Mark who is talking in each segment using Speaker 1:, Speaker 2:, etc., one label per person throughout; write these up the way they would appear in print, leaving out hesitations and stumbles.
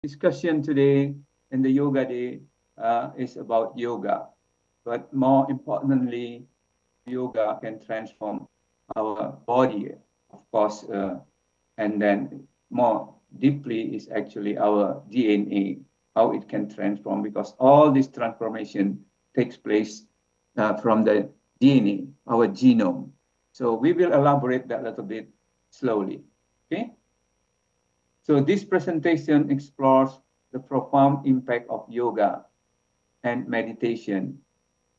Speaker 1: discussion today in the Yoga Day is about yoga, but more importantly, yoga can transform our body, of course, and then more deeply is actually our DNA, how it can transform, because all this transformation takes place from the DNA, our genome. So we will elaborate that a little bit slowly, okay? So this presentation explores the profound impact of yoga and meditation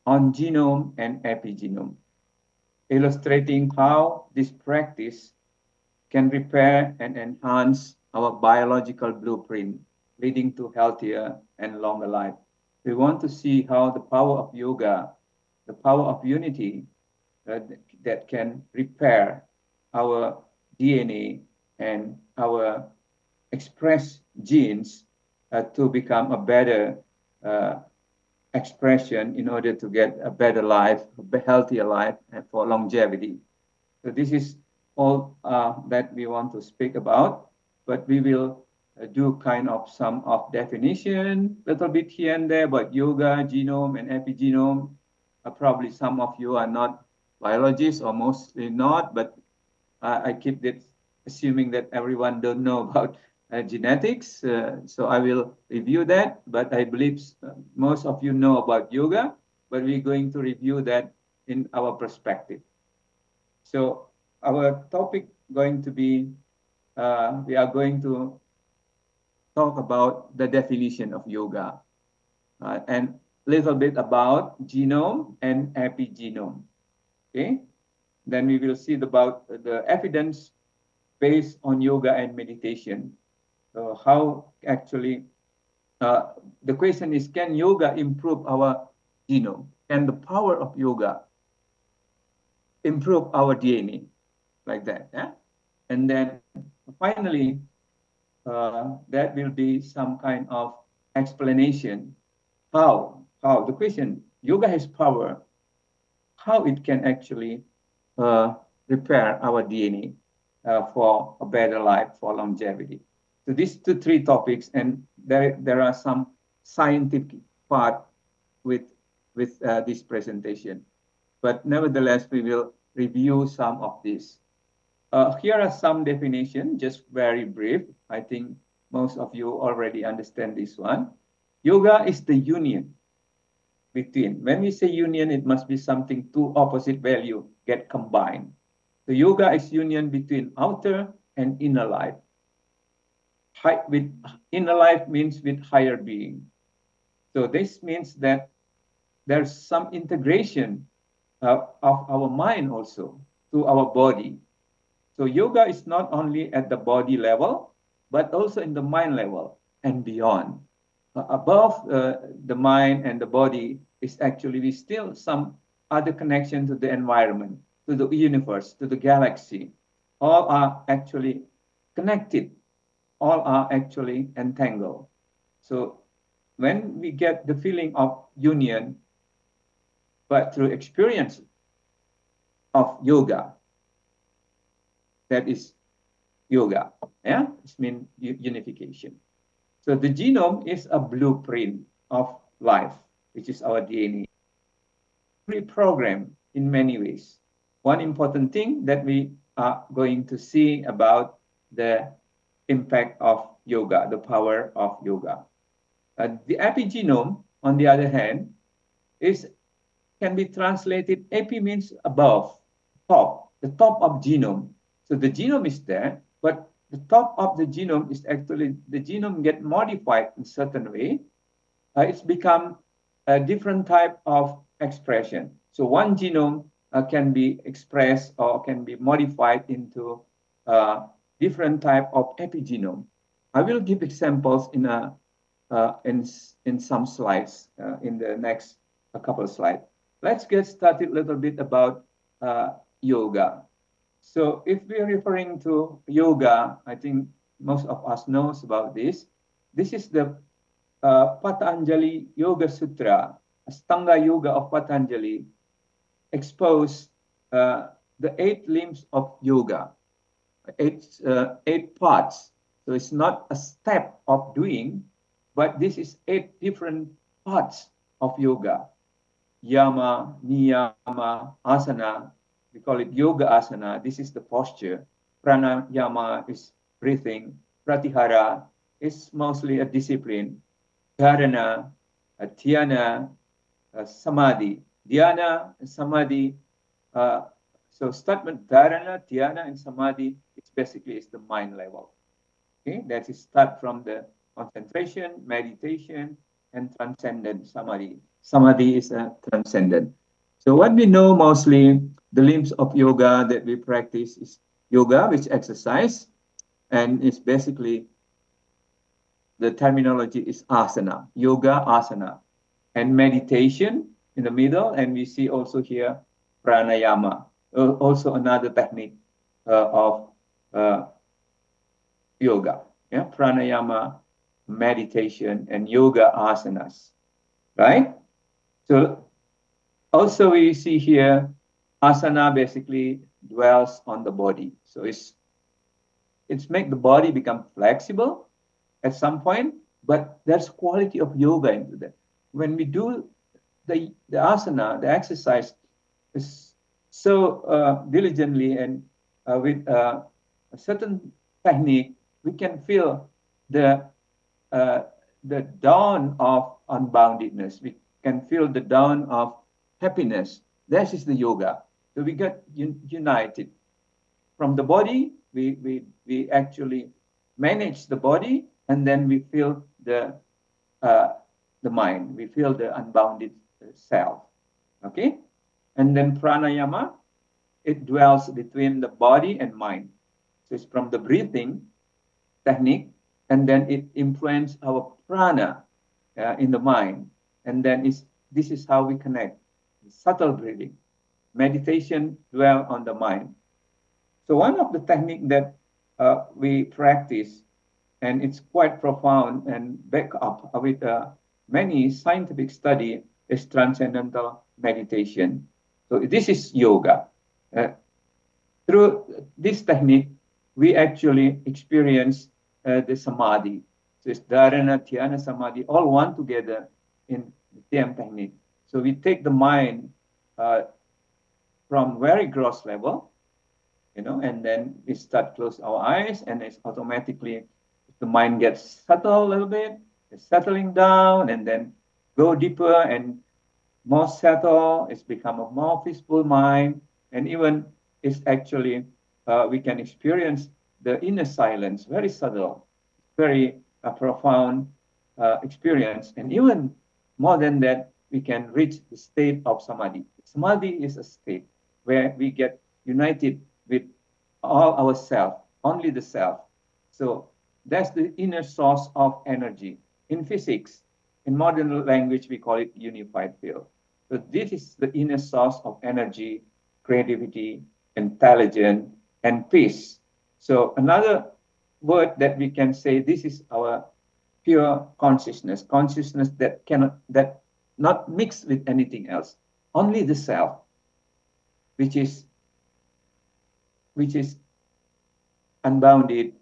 Speaker 1: on genome and epigenome, illustrating how this practice can repair and enhance our biological blueprint, leading to healthier and longer life. We want to see how the power of yoga, the power of unity that can repair our DNA and our express genes to become a better expression in order to get a better life, a healthier life, and for longevity. So this is all that we want to speak about, but we will do kind of some of definition, little bit here and there about yoga, genome, and epigenome. Probably some of you are not biologists, or mostly not, but I keep this assuming that everyone don't know about genetics. So I will review that, but I believe most of you know about yoga, but we're going to review that in our perspective. So our topic going to be, we are going to talk about the definition of yoga and a little bit about genome and epigenome. Okay, then we will see about the evidence based on yoga and meditation. So how actually, the question is, can yoga improve our genome? Can the power of yoga improve our DNA? Like that, yeah? And then finally, that will be some kind of explanation. How the question, yoga has power, how it can actually repair our DNA for a better life, for longevity. So these three topics, and there are some scientific part with this presentation. But nevertheless, we will review some of these. Here are some definitions, just very brief. I think most of you already understand this one. Yoga is the union between. When we say union, it must be something two opposite value get combined. So yoga is union between outer and inner life. With inner life means with higher being. So this means that there's some integration of our mind also to our body. So yoga is not only at the body level, but also in the mind level and beyond. Above the mind and the body is actually still some other connection to the environment, to the universe, to the galaxy. All are actually connected. All are actually entangled. So when we get the feeling of union, but through experience of yoga, that is yoga, yeah? It means unification. So the genome is a blueprint of life, which is our DNA. Reprogrammed in many ways. One important thing that we are going to see about the impact of yoga, the power of yoga. The epigenome, on the other hand, can be translated, epi means above, top, the top of genome. So the genome is there, but the top of the genome is actually, the genome get modified in certain way. It's become a different type of expression. So one genome can be expressed or can be modified into different type of epigenome. I will give examples in some slides in the next couple of slides. Let's get started a little bit about yoga. So if we're referring to yoga, I think most of us knows about this. This is the Patanjali Yoga Sutra, Astanga Yoga of Patanjali, expose the 8 limbs of yoga, eight parts So it's not a step of doing, but this is 8 different parts of yoga. Yama, niyama, asana. We call it yoga asana. This is the posture. Pranayama is breathing. Pratihara is mostly a discipline. Dharana, dhyana, samadhi. Dhyana and samadhi. So start with dharana, dhyana, and samadhi. It's basically the mind level. Okay, that is start from the concentration, meditation, and transcendent samadhi. Samadhi is a transcendent. So what we know mostly, the limbs of yoga that we practice is yoga, which exercise, and it's basically, the terminology is asana, yoga asana, and meditation in the middle, and we see also here pranayama, also another technique of yoga, yeah, pranayama, meditation, and yoga asanas, right? So also we see here, asana basically dwells on the body. So it's make the body become flexible at some point, but there's quality of yoga into that. When we do the asana, the exercise, is so diligently and with a certain technique, we can feel the dawn of unboundedness. We can feel the dawn of happiness. That is the yoga. So we get united from the body. We actually manage the body, and then we feel the mind. We feel the unbounded self. Okay, and then pranayama, it dwells between the body and mind. So it's from the breathing technique, and then it influences our prana in the mind, and then this is how we connect. Subtle breathing, meditation dwell on the mind. So one of the techniques that we practice, and it's quite profound and back up with many scientific study, is transcendental meditation. So this is yoga. Through this technique, we actually experience the samadhi. So it's dharana, dhyana, samadhi, all one together in the same technique. So we take the mind from very gross level, and then we start close our eyes, and it's automatically the mind gets subtle a little bit, it's settling down, and then go deeper and more settle. It's become a more peaceful mind, and even it's actually we can experience the inner silence, very subtle, very profound experience, and even more than that, we can reach the state of samadhi. Samadhi is a state where we get united with all our self, only the self. So that's the inner source of energy. In physics, in modern language, we call it unified field. So this is the inner source of energy, creativity, intelligence, and peace. So another word that we can say, this is our pure consciousness that not mixed with anything else, only the self, which is unbounded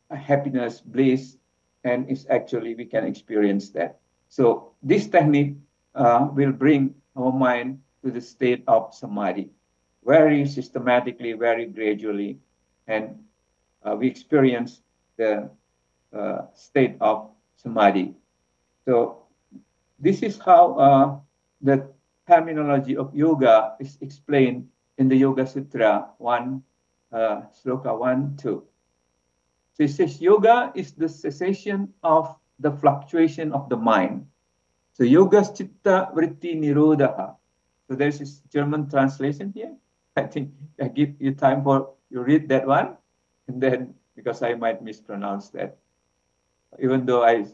Speaker 1: happiness, bliss, and is actually we can experience that. So this technique will bring our mind to the state of samadhi, very systematically, very gradually, and we experience the state of samadhi. So this is how the terminology of yoga is explained in the Yoga Sutra 1, Sloka 1, 2. So it says yoga is the cessation of the fluctuation of the mind. So yoga chitta vritti nirodha. So there's this German translation here. I think I give you time for you read that one, and then because I might mispronounce that. Even though I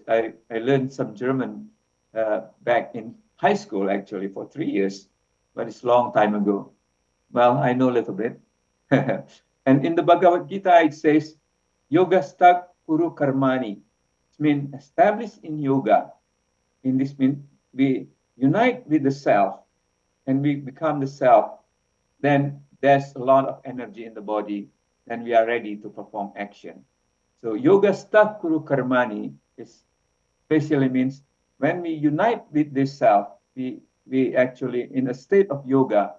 Speaker 1: learned some German back in high school, actually, for 3 years, but it's a long time ago. Well, I know a little bit. And in the Bhagavad Gita, it says, yoga stak kuru karmani. It means established in yoga. In this means we unite with the self and we become the self. Then there's a lot of energy in the body and we are ready to perform action. So yoga sta kuru karmani is basically means when we unite with this self, we actually in a state of yoga,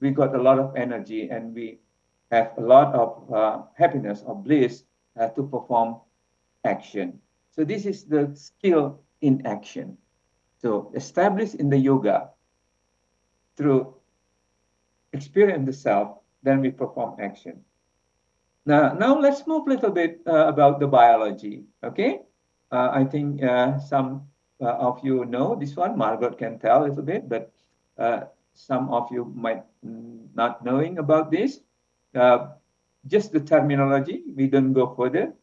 Speaker 1: we got a lot of energy and we have a lot of happiness or bliss to perform action. So this is the skill in action. So established in the yoga through experience the self, then we perform action. Now let's move a little bit about the biology. Okay, I think some of you know this one. Margot can tell a little bit, but some of you might not knowing about this. Just the terminology. We don't go further.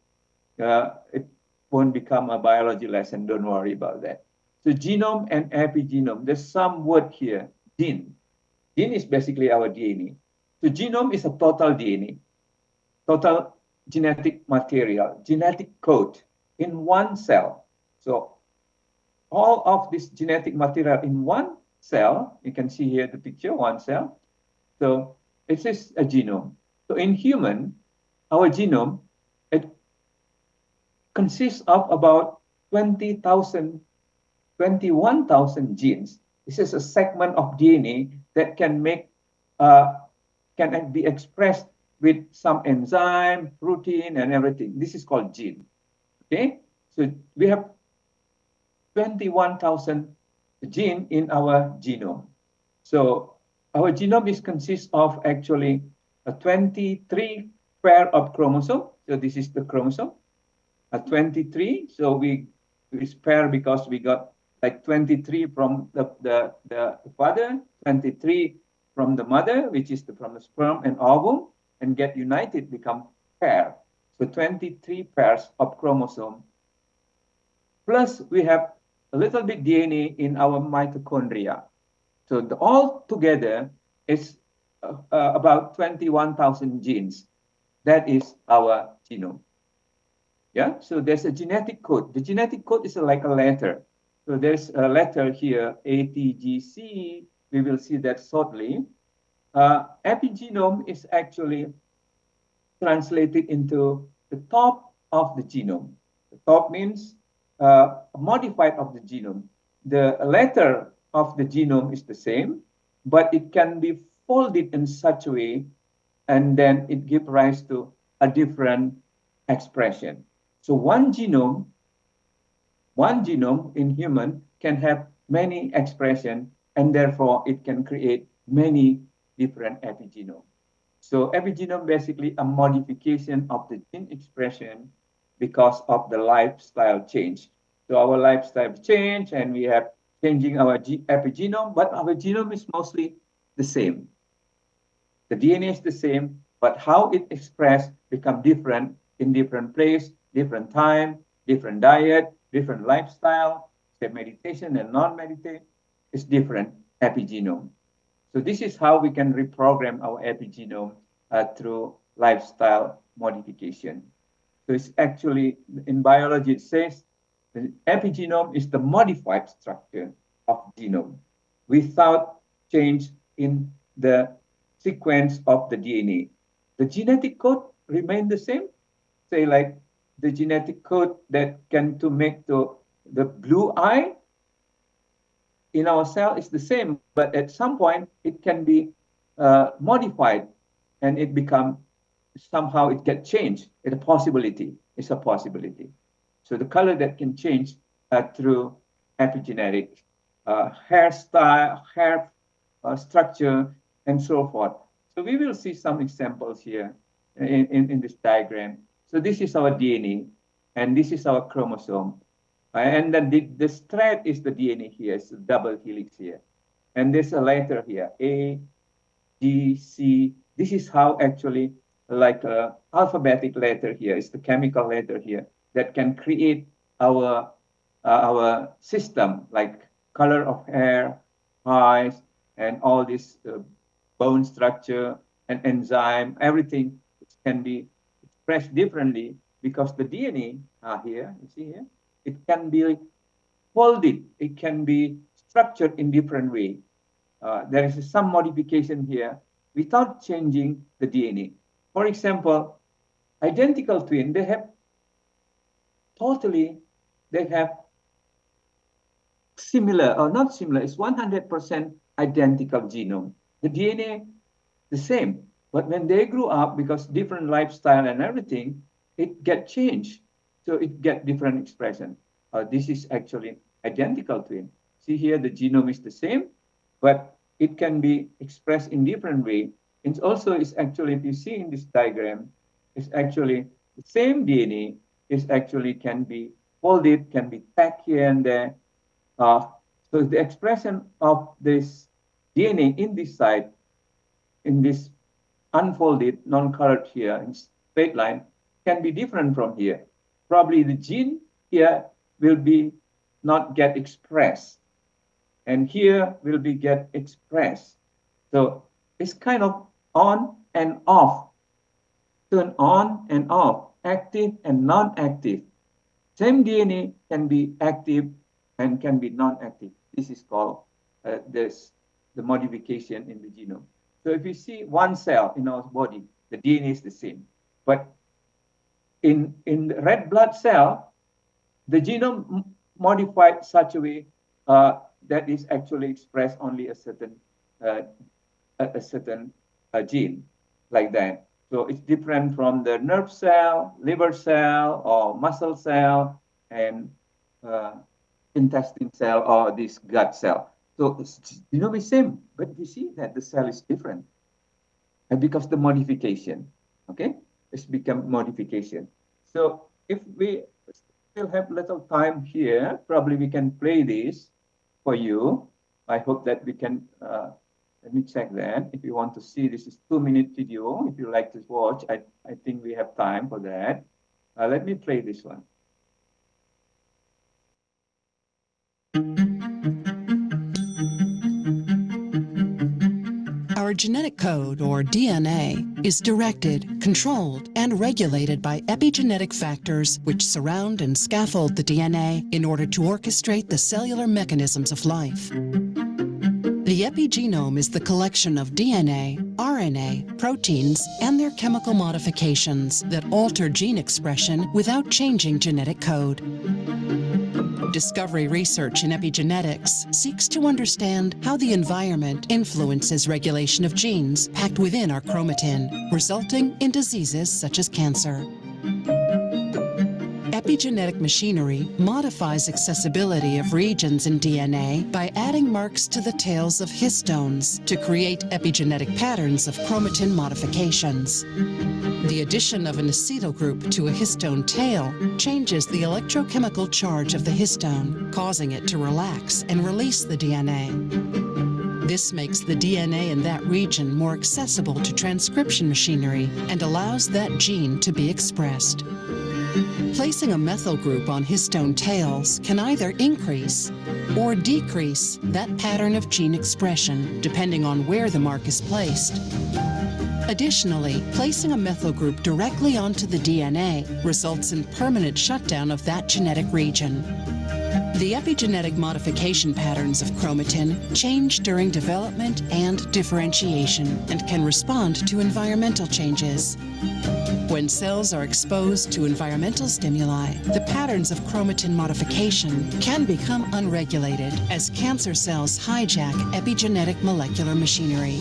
Speaker 1: It won't become a biology lesson. Don't worry about that. So genome and epigenome. There's some word here. Gene. Gene is basically our DNA. So genome is a total DNA, total genetic material, genetic code in one cell. So all of this genetic material in one cell, you can see here the picture, one cell. So it is a genome. So in human, our genome, it consists of about 20,000, 21,000 genes. This is a segment of DNA that can be expressed with some enzyme, protein, and everything. This is called gene. Okay, so we have 21,000 gene in our genome. So our genome consists of actually a 23 pair of chromosome. So this is the chromosome, a 23. So we pair because we got like 23 from the father, 23 from the mother, which is from the sperm and ovum, and get united, become pair. So 23 pairs of chromosome. Plus we have a little bit DNA in our mitochondria. So all together is about 21,000 genes. That is our genome. Yeah, so there's a genetic code. The genetic code is like a letter. So there's a letter here, A, T, G, C. We will see that shortly. Epigenome is actually translated into the top of the genome. The top means modified of the genome. The letter of the genome is the same, but it can be folded in such a way, and then it gives rise to a different expression. So one genome in human can have many expressions, and therefore it can create many different epigenome. So epigenome basically a modification of the gene expression because of the lifestyle change. So our lifestyle change, and we have changing our epigenome, but our genome is mostly the same. The DNA is the same, but how it expressed become different in different place, different time, different diet, different lifestyle, say meditation and non-meditate, is different epigenome. So this is how we can reprogram our epigenome through lifestyle modification. So it's actually, in biology, it says the epigenome is the modified structure of genome without change in the sequence of the DNA. The genetic code remain the same. Say like the genetic code that can to make the blue eye in our cell is the same, but at some point it can be modified and it become somehow it get changed. It's a possibility. It's a possibility. So the color that can change through epigenetic hairstyle, hair structure, and so forth. So we will see some examples here in this diagram. So this is our DNA, and this is our chromosome. And then the thread is the DNA here. It's a double helix here. And there's a letter here, A, G, C. This is how actually like a alphabetic letter here. It's the chemical letter here that can create our system, like color of hair, eyes, and all this bone structure and enzyme, everything can be expressed differently because the DNA here, you see here, it can be folded, it can be structured in different way. There is some modification here without changing the DNA. For example, identical twin, they have totally, they have similar or not similar, it's 100% identical genome. The DNA, the same. But when they grew up, because different lifestyle and everything, it get changed. So it get different expression. This is actually identical twin. See here, the genome is the same, but it can be expressed in different way. It also is actually, if you see in this diagram, it's actually the same DNA is actually can be folded, can be packed here and there. So the expression of this DNA in this side, in this unfolded, non-colored here, in straight line, can be different from here. Probably the gene here will be not get expressed, and here will be get expressed. So it's kind of on and off, turn on and off, active and non-active. Same DNA can be active and can be non-active. This is called the modification in the genome. So if you see one cell in our body, the DNA is the same. But in the red blood cell, the genome modified such a way that is actually expressed only a certain gene, like that. So it's different from the nerve cell, liver cell, or muscle cell, and intestine cell, or this gut cell. So genome is same, but you see that the cell is different, and because the modification, okay, it's become modification. So if we still have little time here, probably we can play this for you. I hope that we can. Let me check that. If you want to see, this is 2-minute video. If you like to watch, I think we have time for that. Let me play this one.
Speaker 2: Our genetic code, or DNA, is directed, controlled, and regulated by epigenetic factors which surround and scaffold the DNA in order to orchestrate the cellular mechanisms of life. The epigenome is the collection of DNA, RNA, proteins, and their chemical modifications that alter gene expression without changing genetic code. Discovery research in epigenetics seeks to understand how the environment influences regulation of genes packed within our chromatin, resulting in diseases such as cancer. Epigenetic machinery modifies accessibility of regions in DNA by adding marks to the tails of histones to create epigenetic patterns of chromatin modifications. The addition of an acetyl group to a histone tail changes the electrochemical charge of the histone, causing it to relax and release the DNA. This makes the DNA in that region more accessible to transcription machinery and allows that gene to be expressed. Placing a methyl group on histone tails can either increase or decrease that pattern of gene expression, depending on where the mark is placed. Additionally, placing a methyl group directly onto the DNA results in permanent shutdown of that genetic region. The epigenetic modification patterns of chromatin change during development and differentiation and can respond to environmental changes. When cells are exposed to environmental stimuli, the patterns of chromatin modification can become unregulated as cancer cells hijack epigenetic molecular machinery.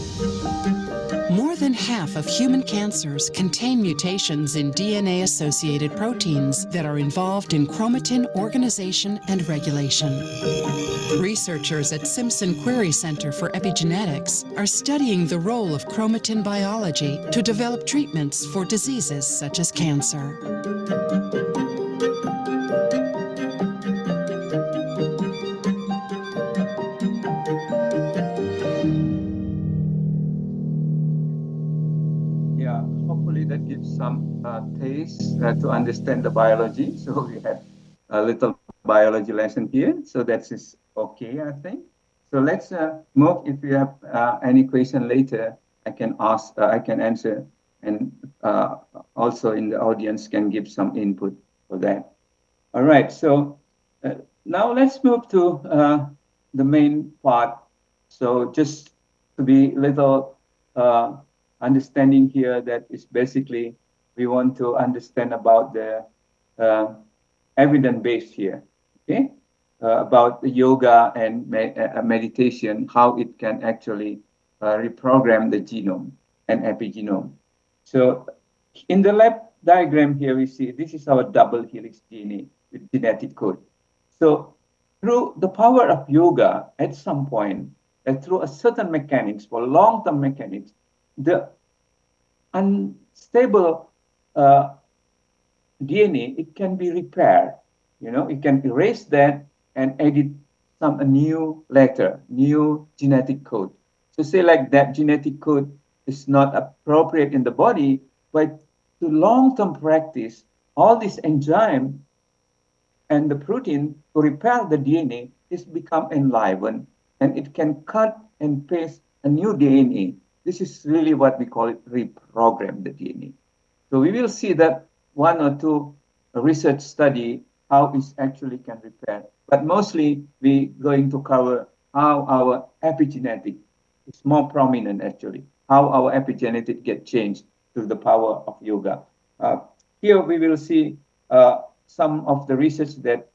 Speaker 2: More than half of human cancers contain mutations in DNA-associated proteins that are involved in chromatin organization and regulation. Researchers at Simpson Query Center for Epigenetics are studying the role of chromatin biology to develop treatments for diseases such as cancer.
Speaker 1: Hopefully that gives some taste to understand the biology. So we had a little biology lesson here. So that is okay, I think. So let's move. If you have any question later, I can ask, I can answer, and also in the audience can give some input for that. All right. So now let's move to the main part. So just to be little understanding here, that is basically we want to understand about the evidence base here, okay, about the yoga and meditation, how it can actually reprogram the genome and epigenome. So in the left diagram here, we see this is our double helix DNA with genetic code. So through the power of yoga, at some point, through a certain mechanics, for long-term mechanics, the unstable DNA, it can be repaired. You know, it can erase that and edit a new letter, new genetic code. So say like that genetic code is not appropriate in the body, but to long-term practice, all this enzyme and the protein to repair the DNA is become enlivened, and it can cut and paste a new DNA. This is really what we call it reprogram the DNA. So we will see that one or two research study how it actually can repair. But mostly we're going to cover how our epigenetic is more prominent actually, how our epigenetic get changed through the power of yoga. Here we will see some of the research that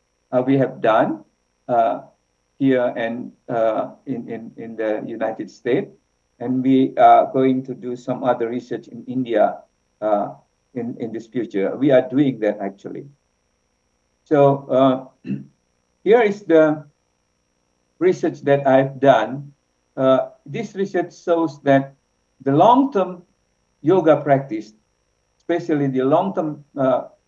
Speaker 1: we have done here and in the United States. And we are going to do some other research in India in this future. We are doing that actually. So here is the research that I've done. This research shows that the long-term yoga practice, especially the long-term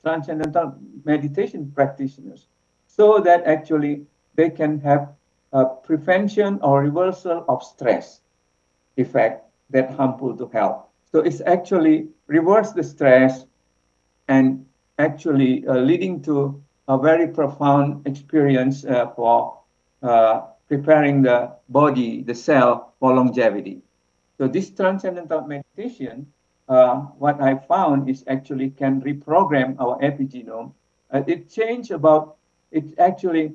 Speaker 1: transcendental meditation practitioners, so that actually they can have a prevention or reversal of stress effect that harmful to health. So it's actually reverse the stress and actually leading to a very profound experience for preparing the body, the cell for longevity. So this transcendental meditation, what I found is actually can reprogram our epigenome. It actually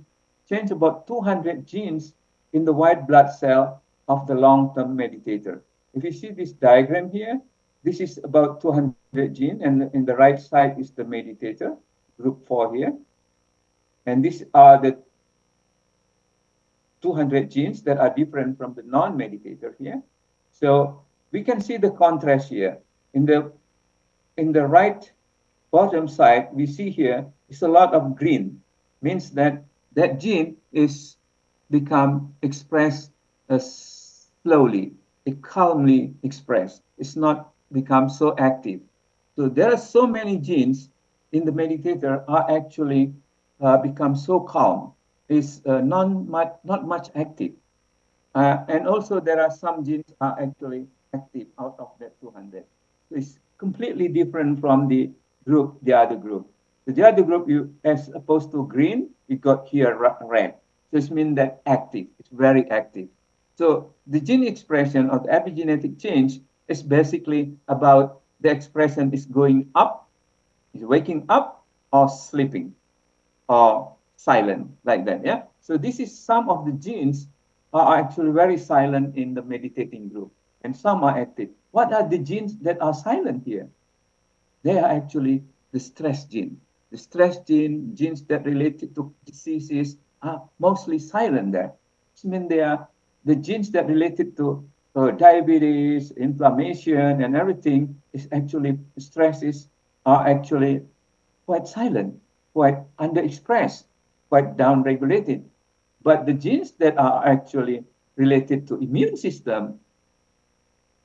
Speaker 1: changed about 200 genes in the white blood cell of the long-term meditator. If you see this diagram here, this is about 200 genes, and in the right side is the meditator, group 4 here. And these are the 200 genes that are different from the non-meditator here. So we can see the contrast here. In the right bottom side, we see here is a lot of green, means that that gene is become expressed slowly, it calmly expressed. It's not become so active. So there are so many genes in the meditator are actually become so calm. It's not much active. And also there are some genes are actually active out of that 200. So it's completely different from the other group. So the other group, as opposed to green, you got here red. So it means that active, it's very active. So the gene expression of the epigenetic change is basically about the expression is going up, is waking up, or sleeping, or silent, like that, yeah? So this is some of the genes are actually very silent in the meditating group, and some are active. What are the genes that are silent here? They are actually the stress gene. The stress gene, genes that related to diseases are mostly silent there. It means they are the genes that related to diabetes, inflammation, and everything is actually stresses are actually quite silent, quite underexpressed, quite downregulated. But the genes that are actually related to immune system,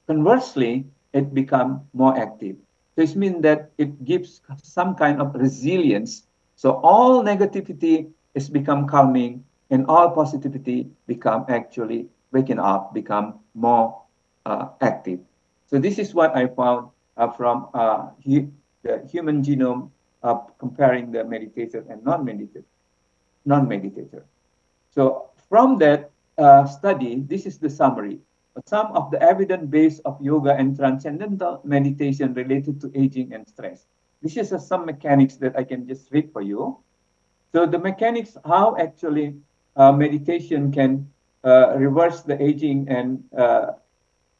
Speaker 1: conversely, it become more active. So it means that it gives some kind of resilience. So all negativity is become calming, and all positivity become actually waking up, become more active. So this is what I found from the human genome comparing the meditator and non-meditator. So from that study, this is the summary. Some of the evidence base of yoga and transcendental meditation related to aging and stress. This is some mechanics that I can just read for you. So the mechanics, how actually meditation can reverse the aging and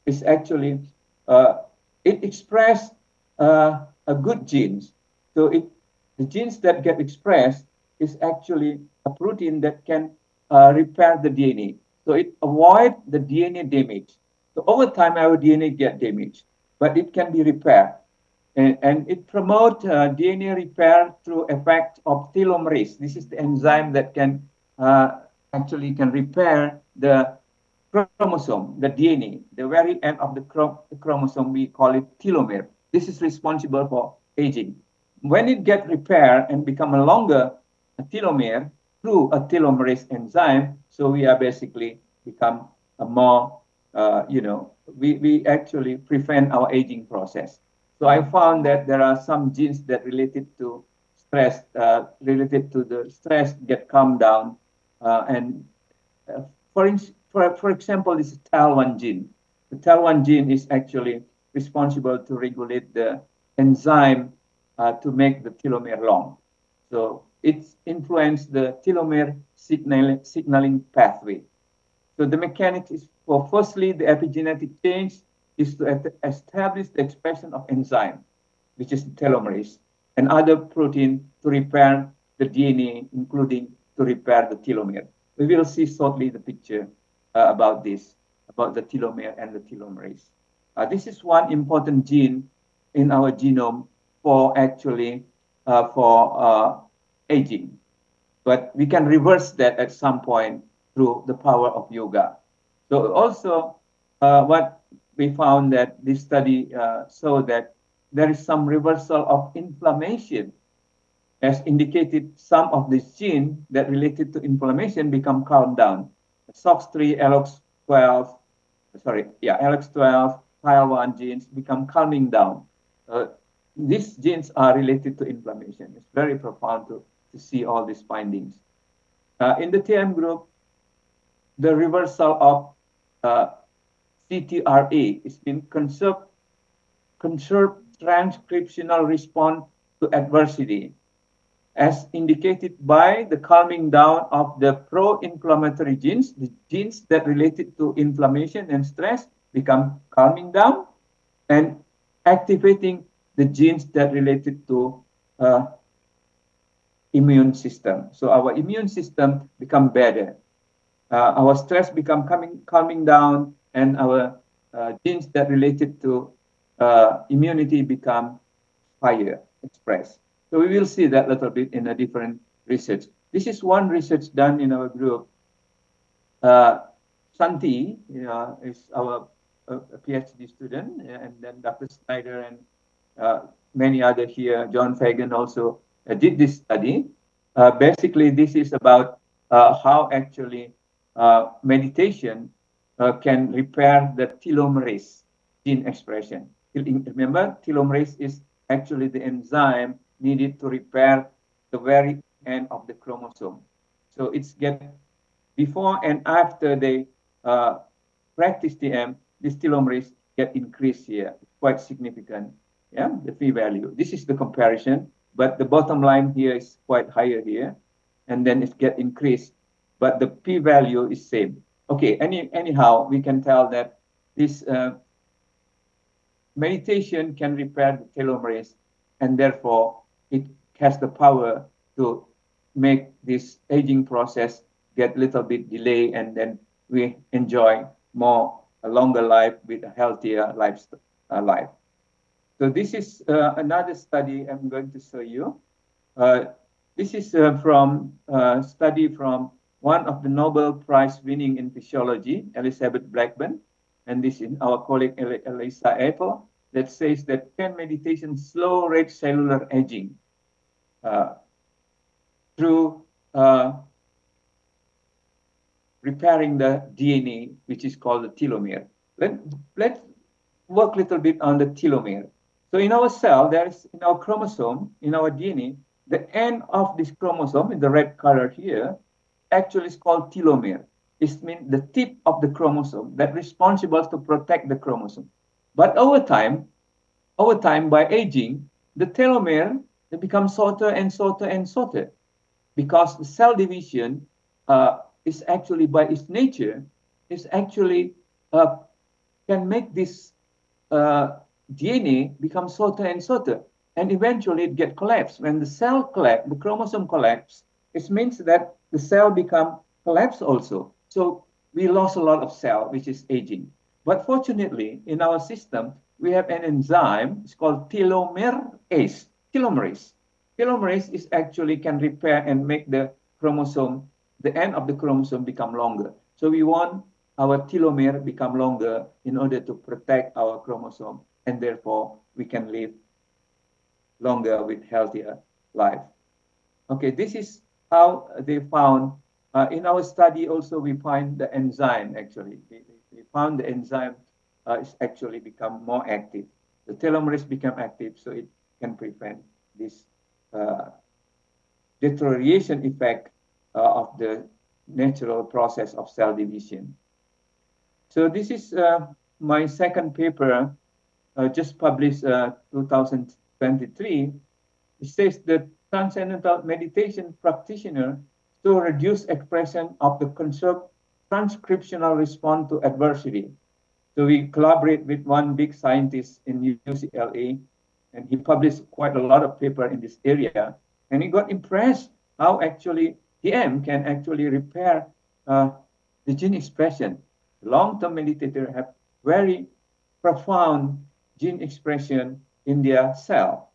Speaker 1: is actually, it express a good genes. So the genes that get expressed is actually a protein that can repair the DNA. So it avoids the DNA damage. So over time, our DNA get damaged, but it can be repaired. And it promotes DNA repair through effect of telomerase. This is the enzyme that can actually can repair the chromosome, the DNA, the very end of the chromosome, we call it telomere. This is responsible for aging. When it gets repaired and become a longer telomere through a telomerase enzyme, so we are basically become a more, we actually prevent our aging process. So I found that there are some genes that related to stress, related to the stress get calmed down. And for example, this is TAL1 gene. The TAL1 gene is actually responsible to regulate the enzyme to make the telomere long. So it's influenced the telomere signaling pathway. So the mechanics is for firstly, the epigenetic change is to establish the expression of enzyme, which is the telomerase, and other protein to repair the DNA, including to repair the telomere. We will see shortly the picture about this, about the telomere and the telomerase. This is one important gene in our genome for actually aging. But we can reverse that at some point through the power of yoga. So also what we found that this study showed that there is some reversal of inflammation. As indicated, some of these genes that related to inflammation become calmed down. SOX3, LX12, LX12, TIL1 genes become calming down. These genes are related to inflammation. It's very profound to see all these findings. In the TM group, the reversal of CTRA is been conserved transcriptional response to adversity, as indicated by the calming down of the pro-inflammatory genes. The genes that related to inflammation and stress become calming down, and activating the genes that related to immune system. So our immune system become better. Our stress become calming down, and our genes that related to immunity become higher expressed. So we will see that a little bit in a different research. This is one research done in our group. Santi is our PhD student, and then Dr. Snyder and many others here, John Fagan also did this study. Basically, this is about how actually meditation can repair the telomerase gene expression. Remember, telomerase is actually the enzyme needed to repair the very end of the chromosome. So it's before and after they practice TM, this telomerase get increased here, quite significant. Yeah, the p-value. This is the comparison, but the bottom line here is quite higher here, and then it get increased, but the p-value is same. Okay, anyhow, we can tell that this meditation can repair the telomerase, and therefore it has the power to make this aging process get a little bit delayed, and then we enjoy a longer life with a healthier life. So this is another study I'm going to show you. This is from a study from one of the Nobel Prize winning in physiology, Elizabeth Blackburn, and this is our colleague Elisa Apple, that says that can meditation slow rate cellular aging through repairing the DNA, which is called the telomere. Let's work a little bit on the telomere. So in our cell, there is in our chromosome, in our DNA, the end of this chromosome in the red color here actually is called telomere. It means the tip of the chromosome that's responsible to protect the chromosome. But over time, by aging, the telomere they become shorter and shorter and shorter, because the cell division is actually by its nature is actually can make this DNA become shorter and shorter, and eventually it get collapsed. When the cell collapse, the chromosome collapse, it means that the cell become collapse also. So we lost a lot of cell, which is aging. But fortunately, in our system, we have an enzyme. It's called telomerase. Telomerase. Telomerase is actually can repair and make the chromosome, the end of the chromosome become longer. So we want our telomere become longer in order to protect our chromosome, and therefore we can live longer with healthier life. Okay, this is how they found. In our study also, we find the enzyme actually. We found the enzyme is actually become more active. The telomerase become active, so it can prevent this deterioration effect of the natural process of cell division. So this is my second paper, just published 2023. It says that transcendental meditation practitioner to reduce expression of the conserved transcriptional response to adversity. So we collaborate with one big scientist in UCLA, and he published quite a lot of paper in this area. And he got impressed how actually TM can actually repair the gene expression. Long-term meditators have very profound gene expression in their cell.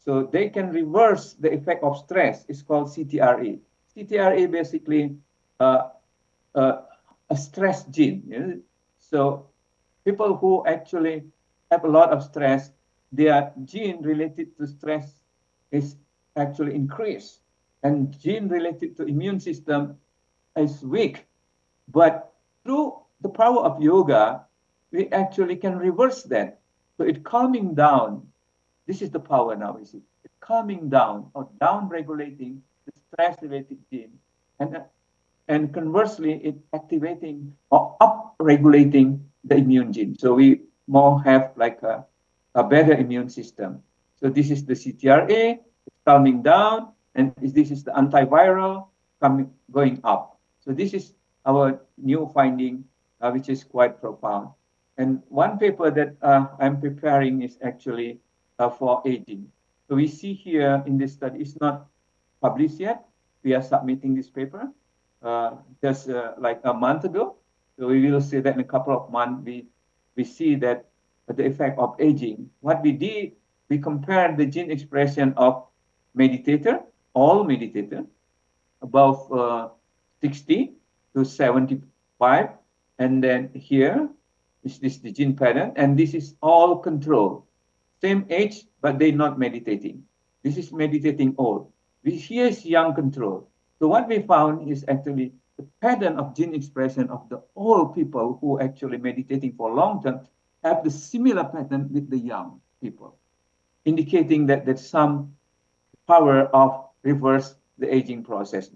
Speaker 1: So they can reverse the effect of stress. It's called CTRA. CTRA basically a stress gene. You know? So people who actually have a lot of stress, their gene related to stress is actually increased, and gene related to immune system is weak. But through the power of yoga, we actually can reverse that. So it calming down. This is the power now, is it? It's calming down or down regulating the stress-related gene, and conversely, it activating or up regulating the immune gene. So we more have like a better immune system. So this is the CTRA, it's calming down, and this is the antiviral going up. So this is our new finding, which is quite profound. And one paper that I'm preparing is actually for aging. So we see here in this study, it's not published yet. We are submitting this paper just like a month ago. So we will see that in a couple of months, we see that the effect of aging. What we did, we compared the gene expression of meditator, all meditator, above 60 to 75. And then here is this the gene pattern, and this is all control. Same age, but they not meditating. This is meditating old. Here is young control. So what we found is actually the pattern of gene expression of the old people who actually meditating for long term have the similar pattern with the young people, indicating that there's some power of reverse the aging process.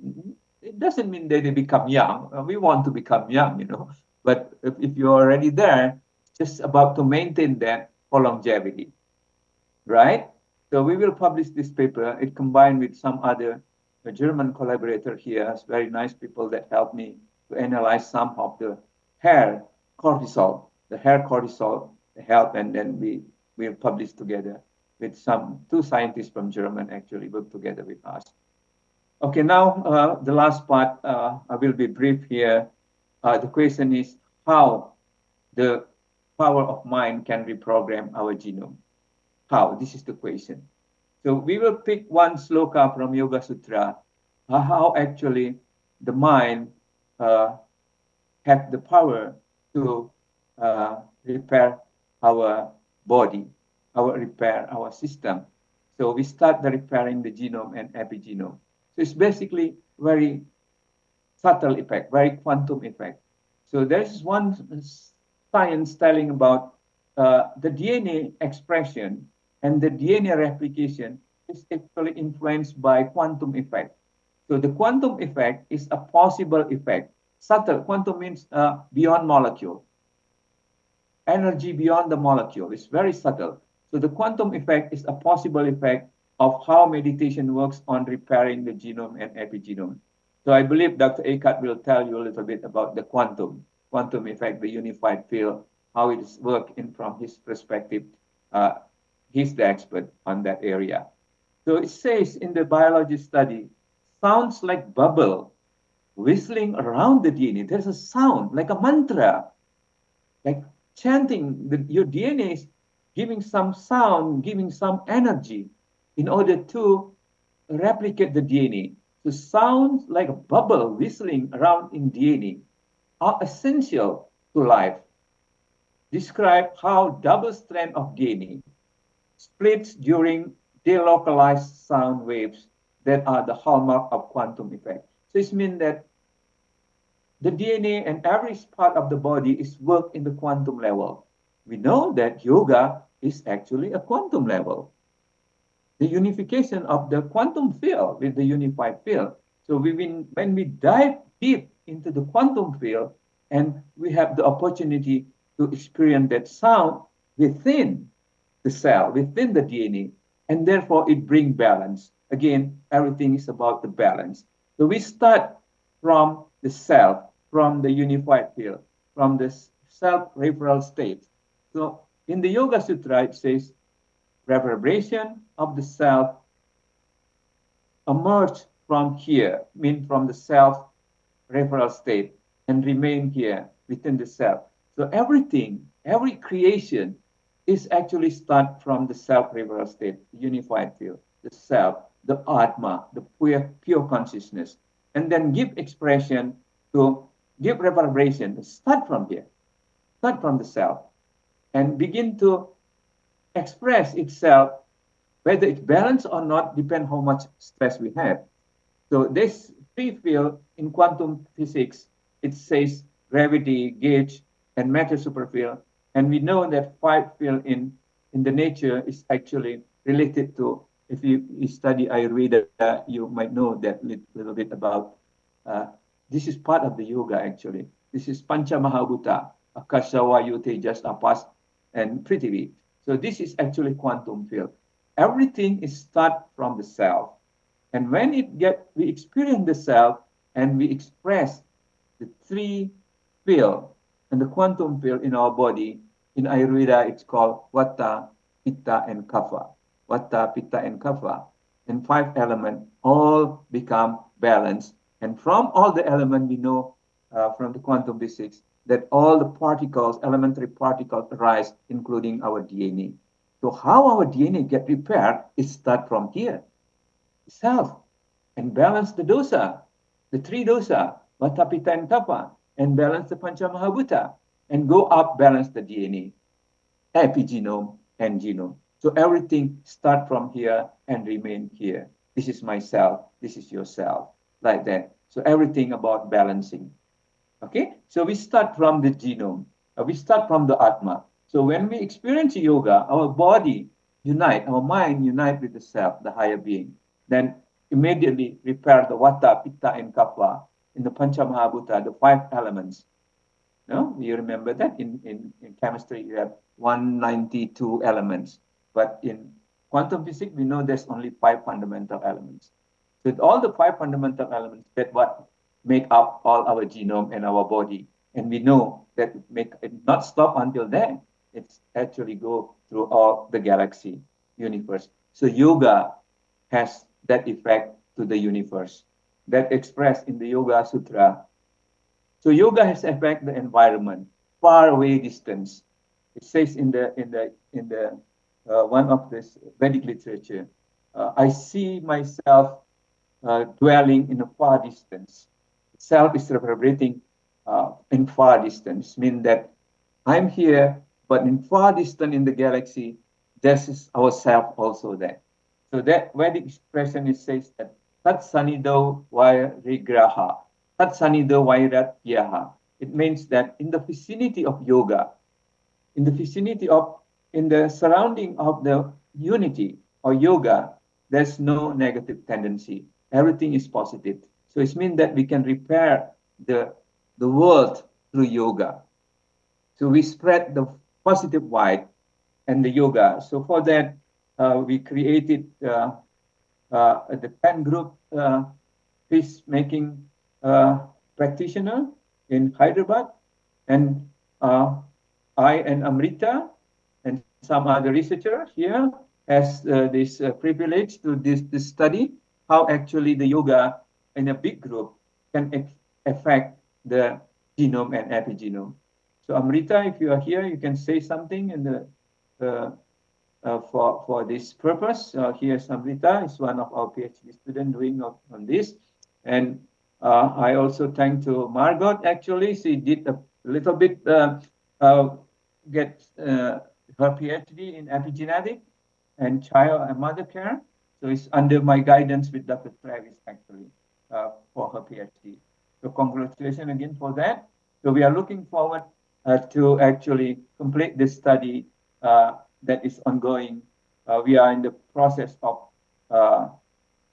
Speaker 1: It doesn't mean that they become young. We want to become young, you know, but if you're already there, just about to maintain that for longevity, right? So we will publish this paper. It combined with some other German collaborator here. It's very nice people that helped me to analyze some of the hair cortisol, help, and then we will publish together with two scientists from German actually work together with us. Okay, now the last part, I will be brief here. The question is how the power of mind can reprogram our genome. How? This is the question. So we will pick one sloka from Yoga Sutra, how actually the mind have the power to repair our body, repair our system. So we start the repairing the genome and epigenome. So it's basically very subtle effect, very quantum effect. So there's one science telling about the DNA expression and the DNA replication is actually influenced by quantum effect. So the quantum effect is a possible effect. Subtle, quantum means beyond molecule. Energy beyond the molecule is very subtle. So the quantum effect is a possible effect of how meditation works on repairing the genome and epigenome. So I believe Dr. Eckhart will tell you a little bit about the quantum effect, the unified field, how it works from his perspective. He's the expert on that area. So it says in the biology study, sounds like bubble whistling around the DNA. There's a sound like a mantra, like chanting. Your DNA is giving some sound, giving some energy in order to replicate the DNA. So sounds like a bubble whistling around in DNA are essential to life. Describe how double strand of DNA splits during delocalized sound waves that are the hallmark of quantum effect. So it means that the DNA and every part of the body is worked in the quantum level. We know that yoga is actually a quantum level. The unification of the quantum field with the unified field. So when we dive deep into the quantum field and we have the opportunity to experience that sound within the cell, within the DNA, and therefore it brings balance. Again, everything is about the balance. So we start from the self, from the unified field, from the self-referral state. So in the Yoga Sutra, it says, reverberation of the self emerge from here, mean from the self-referral state, and remain here within the self. So everything, every creation is actually start from the self-referral state, the unified field, the self, the Atma, the pure consciousness, and then give expression to give reverberation, start from here, start from the self, and begin to express itself, whether it's balanced or not, depends how much stress we have. So this three field in quantum physics, it says gravity, gauge, and matter superfield. And we know that five field in the nature is actually related to, if you study Ayurveda, you might know that little bit about, this is part of the yoga actually. This is Pancha Mahabhuta, Akasha, Vayu, Tejas, Apas, and Prithvi. So this is actually quantum field. Everything is start from the self. And when we experience the self and we express the three field and the quantum field in our body, in Ayurveda, it's called Vata, Pitta, and Kapha. Vata, Pitta, and Kapha. And five elements all become balanced. And from all the elements, we know from the quantum physics that all the particles, elementary particles arise, including our DNA. So how our DNA get repaired is start from here, self, and balance the dosa, the three dosa, Vata, Pitta, and Kapha, and balance the Pancha Mahabhuta, and go up, balance the DNA, epigenome, and genome. So everything start from here and remain here. This is myself, this is yourself, like that. So everything about balancing. Okay, so we start from the genome, we start from the Atma. So when we experience yoga, our body unite, our mind unite with the self, the higher being. Then immediately repair the Vata, Pitta, and Kapha in the Pancha Mahabhuta, the five elements. No, you remember that in chemistry you have 192 elements, but in quantum physics we know there's only five fundamental elements. So all the five fundamental elements that what make up all our genome and our body, and we know that it not stop until then. It's actually go through all the galaxy, universe. So yoga has that effect to the universe, that expressed in the Yoga Sutra. So yoga has affect the environment, far away distance. It says in the one of this Vedic literature, I see myself dwelling in a far distance. Self is reverberating in far distance, mean that I'm here, but in far distance in the galaxy, this is our self also there. So that Vedic expression, it says that Tat Sanido Vairigraha, Tat Sanido Vairat Yaha. It means that in the vicinity of yoga, in the surrounding of the unity or yoga, there's no negative tendency. Everything is positive. So it means that we can repair the world through yoga. So we spread the positive vibe and the yoga. So for that, we created the 10 group peacemaking practitioner in Hyderabad. And I and Amrita and some other researcher here has this privilege to this study how actually the yoga in a big group can affect the genome and epigenome. So Amrita, if you are here, you can say something in the for this purpose. Here's Amrita, is one of our PhD students doing on this. And I also thank to Margot, actually. She did a little bit, get her PhD in epigenetic and child and mother care. So it's under my guidance with Dr. Travis, actually, for her PhD. So congratulations again for that. So we are looking forward to actually complete this study that is ongoing. We are in the process of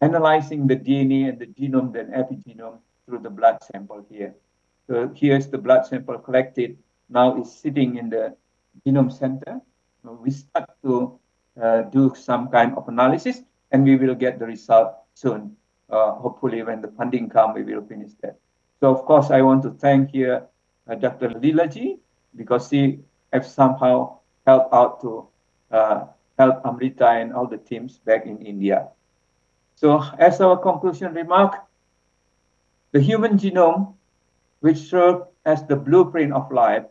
Speaker 1: analyzing the DNA and the genome and epigenome through the blood sample here. So here's the blood sample collected. Now it's sitting in the genome center. We start to do some kind of analysis, and we will get the result soon. Hopefully, when the funding comes, we will finish that. So, of course, I want to thank here Dr. Lilaji, because she has somehow helped out to help Amrita and all the teams back in India. So, as our conclusion remark, the human genome, which serves as the blueprint of life,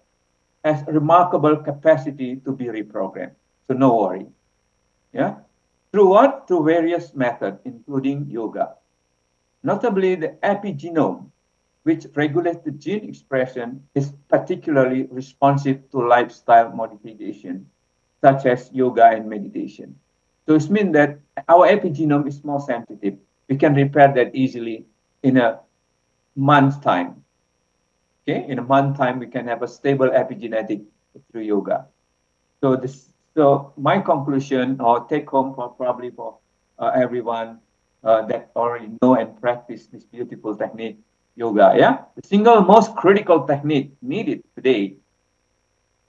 Speaker 1: has a remarkable capacity to be reprogrammed. So, no worry. Yeah. Through what? Through various methods, including yoga. Notably, the epigenome, which regulates the gene expression, is particularly responsive to lifestyle modification, such as yoga and meditation. So it means that our epigenome is more sensitive. We can repair that easily in a month's time. Okay, in a month's time, we can have a stable epigenetic through yoga. So my conclusion or take home for probably for everyone that already know and practice this beautiful technique, yoga. Yeah, the single most critical technique needed today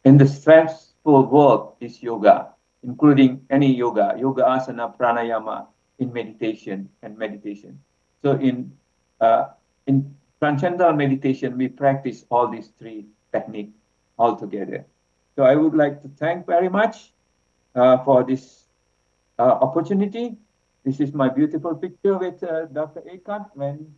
Speaker 1: in the stressful world is yoga, including any yoga asana, pranayama, in meditation and meditation. So in transcendental meditation, we practice all these three techniques all together. So I would like to thank very much for this opportunity. This is my beautiful picture with Dr. Eckert when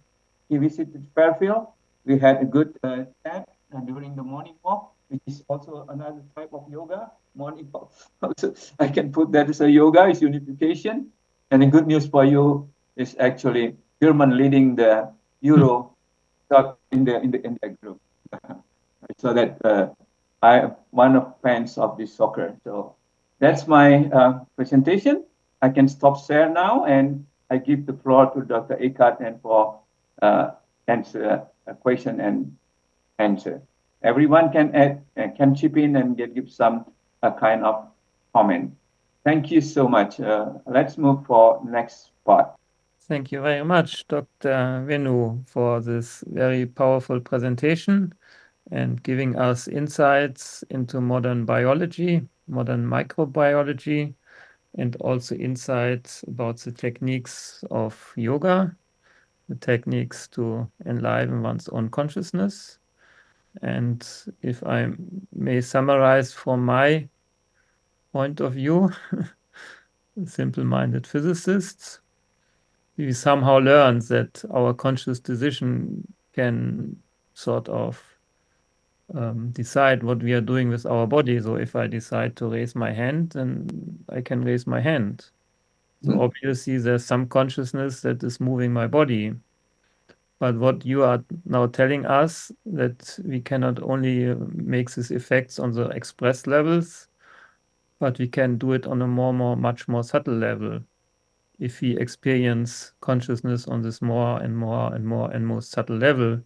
Speaker 1: he visited Fairfield. We had a good chat during the morning walk, which is also another type of yoga, morning walk. Also, I can put that as a yoga, is unification. And the good news for you is actually German leading the Euro in the group. So that I'm one of fans of this soccer. So that's my presentation. I can stop share now, and I give the floor to Dr. Eckert and for answer a question and answer. Everyone can add, can chip in and give some kind of comment. Thank you so much. Let's move for next part.
Speaker 3: Thank you very much, Dr. Venu, for this very powerful presentation and giving us insights into modern biology, modern microbiology, and also insights about the techniques of yoga, the techniques to enliven one's own consciousness. And if I may summarize from my point of view, simple-minded physicists, we somehow learned that our conscious decision can sort of decide what we are doing with our body. So if I decide to raise my hand, then I can raise my hand. So obviously there's some consciousness that is moving my body. But what you are now telling us, that we cannot only make these effects on the express levels, but we can do it on a much more subtle level. If we experience consciousness on this more and more subtle level,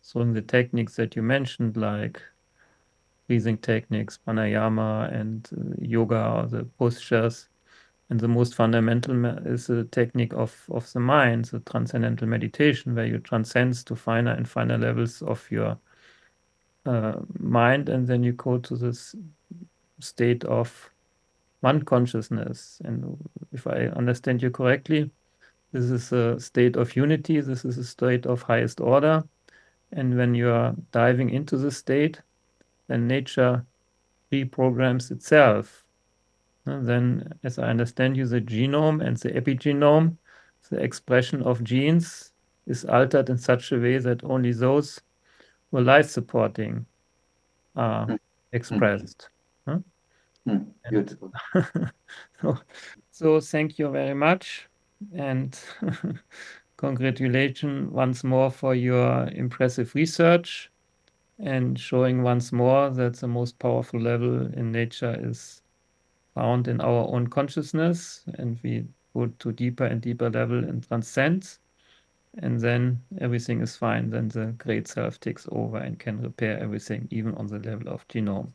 Speaker 3: so in the techniques that you mentioned, like breathing techniques, pranayama and yoga, or the postures, and the most fundamental is the technique of the mind, the transcendental meditation, where you transcend to finer and finer levels of your mind, and then you go to this state of one consciousness. And if I understand you correctly, this is a state of unity, this is a state of highest order. And when you are diving into the state, then nature reprograms itself. And then, as I understand you, the genome and the epigenome, the expression of genes, is altered in such a way that only those who are life supporting are expressed. Huh? And
Speaker 1: Beautiful.
Speaker 3: so thank you very much, and congratulations once more for your impressive research and showing once more that the most powerful level in nature is found in our own consciousness, and we go to deeper and deeper level and transcend, and then everything is fine. Then the great self takes over and can repair everything, even on the level of genome.